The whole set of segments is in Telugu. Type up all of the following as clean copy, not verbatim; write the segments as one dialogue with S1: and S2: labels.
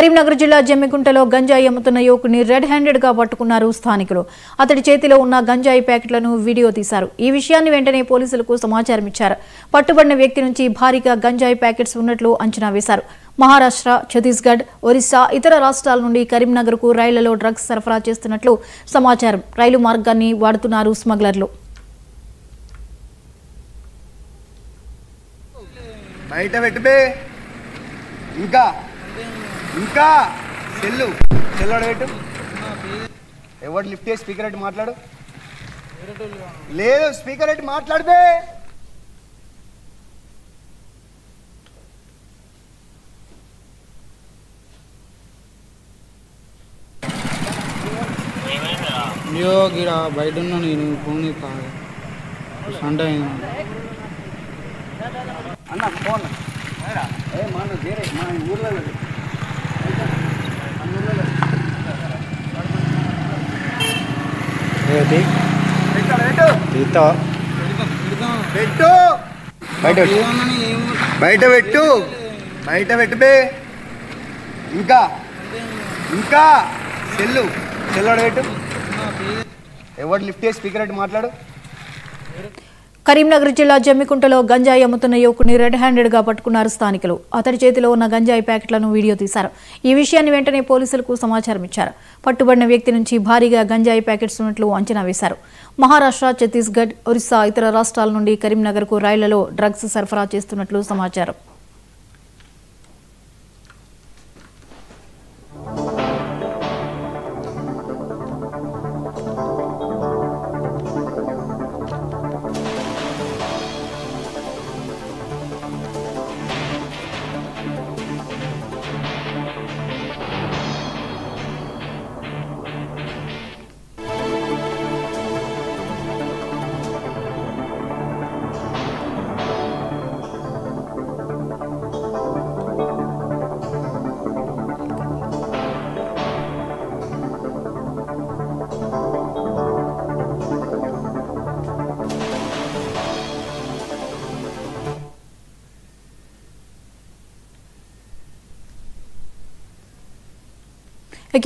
S1: కరీంనగర్ జిల్లా జమ్మికుంటలో గంజాయి అమ్ముతున్న యువకుని రెడ్ హ్యాండెడ్ గా పట్టుకున్నారు స్థానికులు. అతడి చేతిలో ఉన్న గంజాయి ప్యాకెట్లను వీడియో తీశారు. ఈ విషయాన్ని వెంటనే పోలీసులకు సమాచారం ఇచ్చారు. పట్టుబడిన వ్యక్తి నుంచి భారీగా గంజాయి ప్యాకెట్స్ ఉన్నట్లు అంచనా వేశారు. మహారాష్ట్ర, ఛత్తీస్గఢ్, ఒరిస్సా, ఇతర రాష్ట్రాల నుండి కరీంనగర్ కు రైళ్లలో డ్రగ్స్ సరఫరా చేస్తున్నట్లు సమాచారం. రైలు మార్గాన్ని వాడుతున్నారు స్మగ్లర్లు.
S2: ఇంకా సెల్లు పెట్టు. ఎవరు లిఫ్ట్ చేసి స్పీకర్ పెట్టి మాట్లాడు. లేదు, స్పీకర్ పెట్టి మాట్లాడితే
S3: గిరా బయట ఉన్నా నేను ఫోన్ సండే
S2: అన్న ఫోన్ మన వేరే మన ఊర్లో పెట్టు బయట పెట్టు బే. ఇంకా సెల్లు పెట్టు. ఎవరు లిఫ్ట్ చేసి స్పీకర్ పెట్టి మాట్లాడు.
S1: కరీంనగర్ జిల్లా జమ్మికుంటలో గంజాయి అమ్ముతున్న యువకుని రెడ్ హ్యాండెడ్ గా పట్టుకున్నారు స్థానికులు. అతడి చేతిలో ఉన్న గంజాయి ప్యాకెట్లను వీడియో తీశారు. ఈ విషయాన్ని వెంటనే పోలీసులకు సమాచారం ఇచ్చారు. పట్టుబడిన వ్యక్తి నుంచి భారీగా గంజాయి ప్యాకెట్స్ ఉన్నట్లు అంచనా వేశారు. మహారాష్ట్ర, ఛత్తీస్గఢ్, ఒరిస్సా, ఇతర రాష్ట్రాల నుండి కరీంనగర్ కు రైళ్లలో డ్రగ్స్ సరఫరా చేస్తున్నట్లు సమాచారం.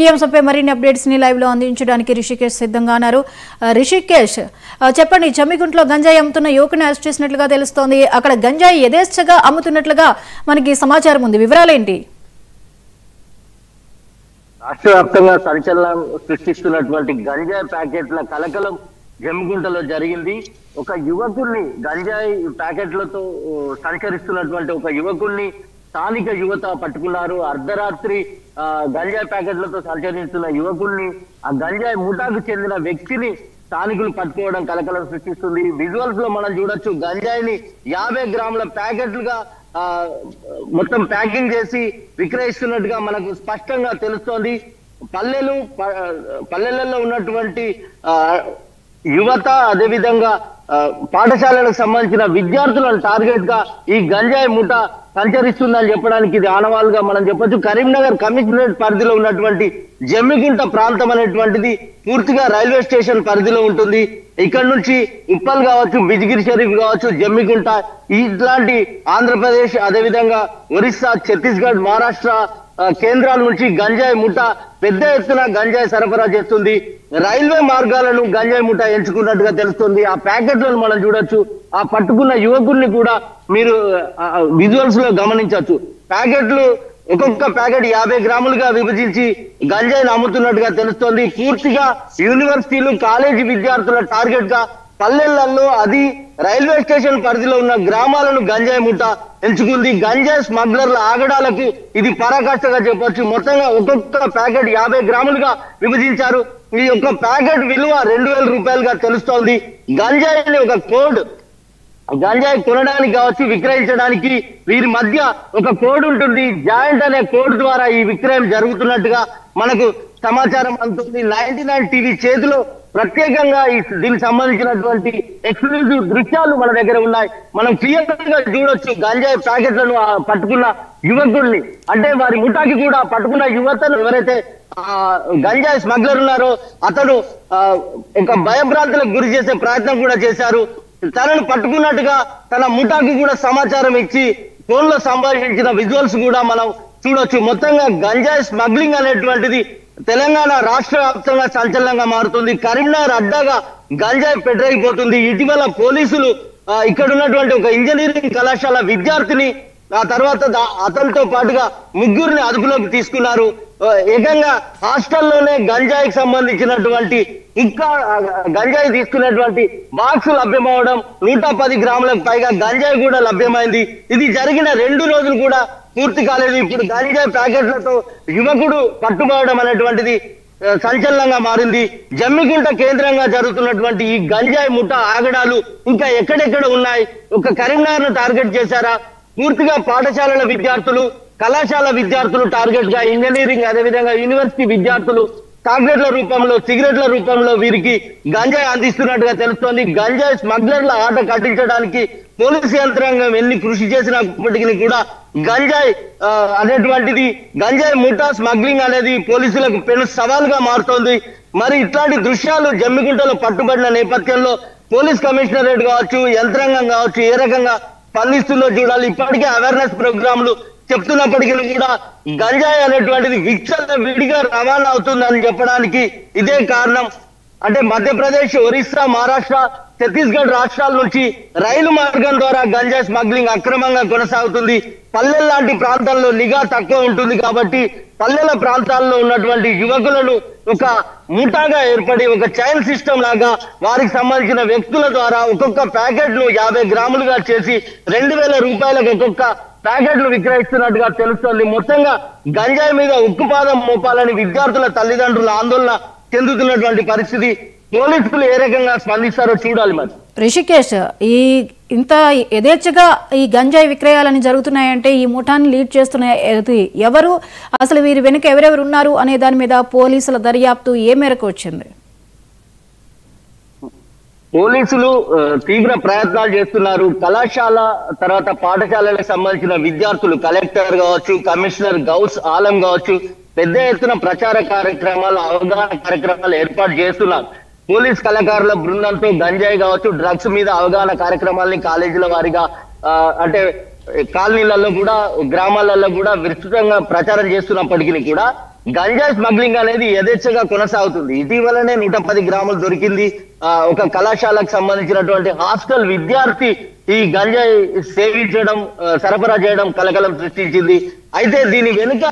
S1: ఈ అంశంపై మరిన్ని అప్డేట్స్ ని లైవ్ లో అందించడానికి రిషికేష్ సిద్ధంగా ఉన్నారు. రిషికేష్, చెప్పండి, జమ్మికుంటలో గంజాయి అమ్ముతున్న యువకుని అరెస్ట్ చేసినట్లుగా తెలుస్తోంది. అక్కడ గంజాయి యథేచ్ఛగా అమ్ముతున్నట్లుగా మనకి సమాచారం ఉంది. వివరాలేంటి?
S4: రాష్ట్ర వ్యాప్తంగా సంచలనం సృష్టిస్తున్నటువంటి గంజాయి ప్యాకెట్ల కలకలం జమ్మికుంటలో జరిగింది. ఒక యువకుడిని గంజాయి ప్యాకెట్లతో సంచరిస్తున్నటువంటి ఒక యువకుడిని స్థానిక యువత పట్టుకున్నారు. అర్ధరాత్రి గంజాయి ప్యాకెట్లతో సంచరిస్తున్న యువకుల్ని, ఆ గంజాయి ముఠాకు చెందిన వ్యక్తిని స్థానికులు పట్టుకోవడం కలకలం సృష్టిస్తుంది. విజువల్స్ లో మనం చూడొచ్చు, గంజాయిని 50 గ్రాముల ప్యాకెట్లుగా మొత్తం ప్యాకింగ్ చేసి విక్రయిస్తున్నట్టుగా మనకు స్పష్టంగా తెలుస్తోంది. పల్లెలలో ఉన్నటువంటి యువత, అదేవిధంగా పాఠశాలలకు సంబంధించిన విద్యార్థులను టార్గెట్ గా ఈ గంజాయి ముఠ సంచరిస్తుందని చెప్పడానికి ఇది ఆనవాలుగా మనం చెప్పొచ్చు. కరీంనగర్ కమిషనరేట్ పరిధిలో ఉన్నటువంటి జమ్మికుంట ప్రాంతం అనేటువంటిది పూర్తిగా రైల్వే స్టేషన్ పరిధిలో ఉంటుంది. ఇక్కడ నుంచి ఉప్పల్ కావచ్చు, బిజిగిరి షరీఫ్ కావచ్చు, జమ్మికుంట, ఇట్లాంటి ఆంధ్రప్రదేశ్, అదేవిధంగా ఒరిస్సా, ఛత్తీస్గఢ్, మహారాష్ట్ర కేంద్రాల నుంచి గంజాయి ముఠ పెద్ద ఎత్తున గంజాయి సరఫరా చేస్తుంది. రైల్వే మార్గాలను గంజాయి ముఠ ఎంచుకున్నట్టుగా తెలుస్తుంది. ఆ ప్యాకెట్లను మనం చూడొచ్చు. ఆ పట్టుకున్న యువకుల్ని కూడా మీరు విజువల్స్ లో గమనించవచ్చు. ప్యాకెట్లు ఒక్కొక్క ప్యాకెట్ 50 గ్రాములుగా విభజించి గంజాయిని అమ్ముతున్నట్టుగా తెలుస్తోంది. పూర్తిగా యూనివర్సిటీలు, కాలేజీ విద్యార్థుల టార్గెట్ గా పల్లెలలో, అది రైల్వే స్టేషన్ పరిధిలో ఉన్న గ్రామాలను గంజాయి ముఠ ఎంచుకుంది. గంజాయి స్మగ్లర్ల ఆగడాలకు ఇది పరాకాష్ఠగా చెప్పొచ్చు. మొత్తంగా ఒక్కొక్క ప్యాకెట్ 50 గ్రాములుగా విభజించారు. ఈ యొక్క ప్యాకెట్ విలువ 2000 రూపాయలుగా తెలుస్తోంది. గంజాయిని ఒక కోడ్, గంజాయి కొనడానికి కావచ్చు, విక్రయించడానికి వీరి మధ్య ఒక కోడ్ ఉంటుంది. జాయింట్ అనే కోడ్ ద్వారా ఈ విక్రయం జరుగుతున్నట్టుగా మనకు సమాచారం అందుతుంది. 99 టీవీ చేతిలో ప్రత్యేకంగా దీనికి సంబంధించినటువంటి ఎక్స్క్లూజివ్ దృశ్యాలు మన దగ్గర ఉన్నాయి. మనం క్లియర్ గా చూడొచ్చు గంజాయి ప్యాకెట్లను పట్టుకున్న యువకుల్ని. అంటే వారి ముఠాకి కూడా పట్టుకున్న యువతను ఎవరైతే గంజాయి స్మగ్లర్ ఉన్నారో అతను ఒక భయభ్రాంతులకు గురి చేసే ప్రయత్నం కూడా చేశారు. తనను పట్టుకున్నట్టుగా తన ముఠాకి కూడా సమాచారం ఇచ్చి ఫోన్ లో సంభాషించిన విజువల్స్ కూడా మనం చూడొచ్చు. మొత్తంగా గంజాయి స్మగ్లింగ్ అనేటువంటిది తెలంగాణ రాష్ట్ర వ్యాప్తంగా సంచలనంగా మారుతుంది. కరీంనగర్ అడ్డాగా గంజాయి పెట్టరైపోతుంది. ఇటీవల పోలీసులు ఇక్కడ ఉన్నటువంటి ఒక ఇంజనీరింగ్ కళాశాల విద్యార్థిని ఆ తర్వాత అతనితో పాటుగా ముగ్గురిని అదుపులోకి తీసుకున్నారు. ఏకంగా హాస్టల్లోనే గంజాయికి సంబంధించినటువంటి ఇంకా గంజాయి తీసుకున్నటువంటి బాక్స్ లభ్యమవడం, 110 గ్రాములకు పైగా గంజాయి కూడా లభ్యమైంది. ఇది జరిగిన 2 రోజులు కూడా పూర్తి కాలేదు. ఇప్పుడు గంజాయి ప్యాకెట్లతో యువకుడు పట్టుబడడం అనేటువంటిది సంచలనంగా మారింది. జమ్మికుంట కేంద్రంగా జరుగుతున్నటువంటి ఈ గంజాయి ముఠా ఆగడాలు ఇంకా ఎక్కడెక్కడ ఉన్నాయి? ఒక కరీంనగర్ ను టార్గెట్ చేశారా? పూర్తిగా పాఠశాలల విద్యార్థులు, కళాశాల విద్యార్థులు టార్గెట్ గా, ఇంజనీరింగ్ అదేవిధంగా యూనివర్సిటీ విద్యార్థులు చాక్లెట్ల రూపంలో, సిగరెట్ల రూపంలో వీరికి గంజాయి అందిస్తున్నట్టుగా తెలుస్తోంది. గంజాయి స్మగ్లర్ల ఆట కట్టించడానికి పోలీసు యంత్రాంగం ఎన్ని కృషి చేసినప్పటికీ కూడా గంజాయి అనేటువంటిది, గంజాయి ముఠా స్మగ్లింగ్ అనేది పోలీసులకు పెను సవాల్గా మారుతోంది. మరి ఇట్లాంటి దృశ్యాలు జమ్మికుంటలో పట్టుబడిన నేపథ్యంలో పోలీస్ కమిషనరేట్ కావచ్చు, యంత్రాంగం కావచ్చు ఏ రకంగా స్పందిస్తుందో చూడాలి. ఇప్పటికే అవేర్నెస్ ప్రోగ్రాంలు చెప్తున్నప్పటికీ కూడా గంజాయి అనేటువంటిది విడిగా రవాణా అవుతుందని చెప్పడానికి ఇదే కారణం. అంటే మధ్యప్రదేశ్, ఒరిస్సా, మహారాష్ట్ర, ఛత్తీస్గఢ్ రాష్ట్రాల నుంచి రైలు మార్గం ద్వారా గంజాయి స్మగ్లింగ్ అక్రమంగా కొనసాగుతుంది. పల్లెల లాంటి ప్రాంతాల్లో నిఘా తక్కువ ఉంటుంది కాబట్టి పల్లెల ప్రాంతాల్లో ఉన్నటువంటి యువకులను ఒక ముఠాగా ఏర్పడి ఒక చైన్ సిస్టమ్ లాగా వారికి సంబంధించిన వ్యక్తుల ద్వారా ఒక్కొక్క ప్యాకెట్ ను 50 గ్రాములుగా చేసి 2000 రూపాయలకు ఒక్కొక్క ప్యాకెట్లు విక్రయిస్తున్నట్టుగా తెలుస్తోంది. మొత్తంగా గంజాయి మీద ఉక్కుపాదం మోపాలని విద్యార్థుల తల్లిదండ్రులు ఆందోళన చెందుతున్నటువంటి పరిస్థితి. పోలీసులు ఏ రకంగా స్పందిస్తారో చూడాలి. మరి
S1: రిషికేష్, ఈ ఇంత యథేచ్ఛగా ఈ గంజాయి విక్రయాలని జరుగుతున్నాయంటే ఈ ముఠాన్ని లీడ్ చేస్తున్న ఎవరు, అసలు వీరి వెనుక ఎవరెవరు ఉన్నారు అనే దాని మీద పోలీసుల దర్యాప్తు ఏ మేరకు వచ్చింది?
S4: పోలీసులు తీవ్ర ప్రయత్నాలు చేస్తున్నారు. కళాశాల తర్వాత పాఠశాలలకు సంబంధించిన విద్యార్థులు, కలెక్టర్ కావచ్చు, కమిషనర్ గౌస్ ఆలం కావచ్చు, పెద్ద ఎత్తున ప్రచార కార్యక్రమాలు, అవగాహన కార్యక్రమాలు ఏర్పాటు చేస్తున్నారు. పోలీస్ కళాకారుల బృందంతో గంజాయి కావచ్చు, డ్రగ్స్ మీద అవగాహన కార్యక్రమాలని కాలేజీల వారిగా అంటే కాలనీలలో కూడా, గ్రామాలలో కూడా విస్తృతంగా ప్రచారం చేస్తున్నప్పటికీ కూడా గంజాయి స్మగ్లింగ్ అనేది యథేచ్ఛగా కొనసాగుతుంది. ఇటీవలనే 110 గ్రాములు దొరికింది. ఒక కళాశాలకు సంబంధించినటువంటి హాస్టల్ విద్యార్థి ఈ గంజాయి సేవించడం, సరఫరా చేయడం కలకలం సృష్టించింది. అయితే దీని వెనుక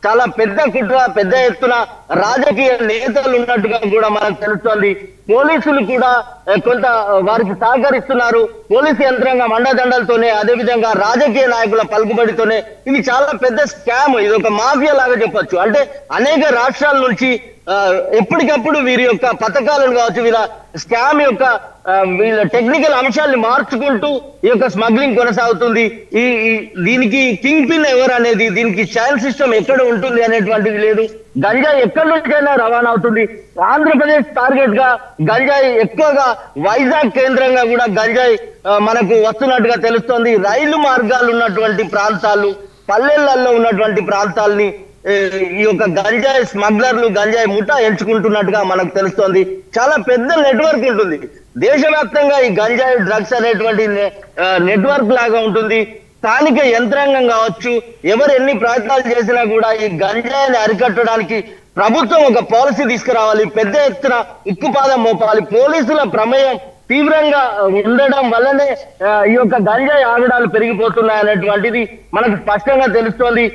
S4: చాలా పెద్ద కుట్ర, పెద్ద ఎత్తున రాజకీయ నేతలు ఉన్నట్టుగా కూడా మనకు తెలుస్తోంది. పోలీసులు కూడా కొంత వారికి సహకరిస్తున్నారు. పోలీసు యంత్రాంగం అండదండలతోనే, అదేవిధంగా రాజకీయ నాయకుల పలుకుబడితోనే ఇది చాలా పెద్ద స్కామ్, ఇది ఒక మాఫియా లాగా చెప్పొచ్చు. అంటే అనేక రాష్ట్రాల నుంచి ఎప్పటికప్పుడు వీరి యొక్క పథకాలను కావచ్చు, వీళ్ళ స్కామ్ యొక్క వీళ్ళ టెక్నికల్ అంశాలను మార్చుకుంటూ ఈ యొక్క స్మగ్లింగ్ కొనసాగుతుంది. దీనికి కింగ్ పిన్ ఎవరు అనేది, దీనికి చైన్ సిస్టమ్ ఎక్కడ ఉంటుంది అనేటువంటిది లేదు. గంజాయి ఎక్కడి నుంచైనా రవాణా అవుతుంది. ఆంధ్రప్రదేశ్ టార్గెట్ గా గంజాయి ఎక్కువగా వైజాగ్ కేంద్రంగా కూడా గంజాయి మనకు వస్తున్నట్టుగా తెలుస్తోంది. రైలు మార్గాలు ఉన్నటువంటి ప్రాంతాలు, పల్లెలలో ఉన్నటువంటి ప్రాంతాలని ఈ యొక్క గంజాయి స్మగ్లర్లు, గంజాయి ముఠా ఎంచుకుంటున్నట్టుగా మనకు తెలుస్తోంది. చాలా పెద్ద నెట్వర్క్ ఉంటుంది దేశవ్యాప్తంగా. ఈ గంజాయి డ్రగ్స్ అనేటువంటి నెట్వర్క్ లాగా ఉంటుంది. స్థానిక యంత్రాంగం కావచ్చు, ఎవరు ఎన్ని ప్రయత్నాలు చేసినా కూడా ఈ గంజాయిని అరికట్టడానికి ప్రభుత్వం ఒక పాలసీ తీసుకురావాలి, పెద్ద ఎత్తున ఉక్కుపాదం మోపాలి. పోలీసుల ప్రమేయం తీవ్రంగా ఉండడం వల్లనే ఈ యొక్క గంజాయి ఆగడాలు పెరిగిపోతున్నాయి అనేటువంటిది మనకు స్పష్టంగా తెలుస్తోంది.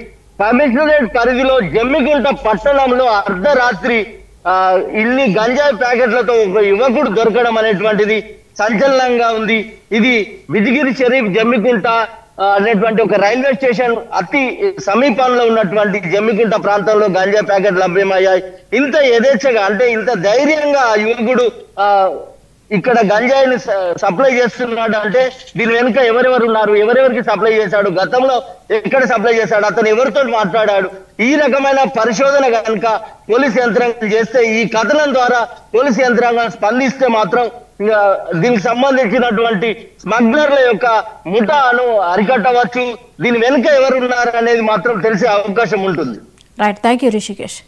S4: కమిషనరేట్ పరిధిలో జమ్మికుంట పట్టణంలో అర్ధరాత్రి ఇన్ని గంజాయి ప్యాకెట్లతో ఒక యువకుడు దొరకడం అనేటువంటిది సంచలనంగా ఉంది. ఇది బిజిగిరి షరీఫ్ జమ్మికుంట అనేటువంటి ఒక రైల్వే స్టేషన్ అతి సమీపంలో ఉన్నటువంటి జమ్మికుంట ప్రాంతంలో గంజాయి ప్యాకెట్ లభ్యమయ్యాయి. ఇంత యథేచ్ఛగా, అంటే ఇంత ధైర్యంగా యువకుడు ఇక్కడ గంజాయిని సప్లై చేస్తున్నాడు అంటే దీని వెనుక ఎవరెవరు ఉన్నారు, ఎవరెవరికి సప్లై చేశాడు, గతంలో ఎక్కడ సప్లై చేశాడు, అతను ఎవరితో మాట్లాడాడు, ఈ రకమైన పరిశోధన కనుక పోలీసు యంత్రాంగం చేస్తే, ఈ కథనం ద్వారా పోలీసు యంత్రాంగం స్పందిస్తే మాత్రం దీనికి సంబంధించినటువంటి స్మగ్లర్ల యొక్క ముఠాను అరికట్టవచ్చు. దీని వెనుక ఎవరు ఉన్నారు అనేది మాత్రం తెలిసే అవకాశం ఉంటుంది.
S1: Right, thank you Rishikesh.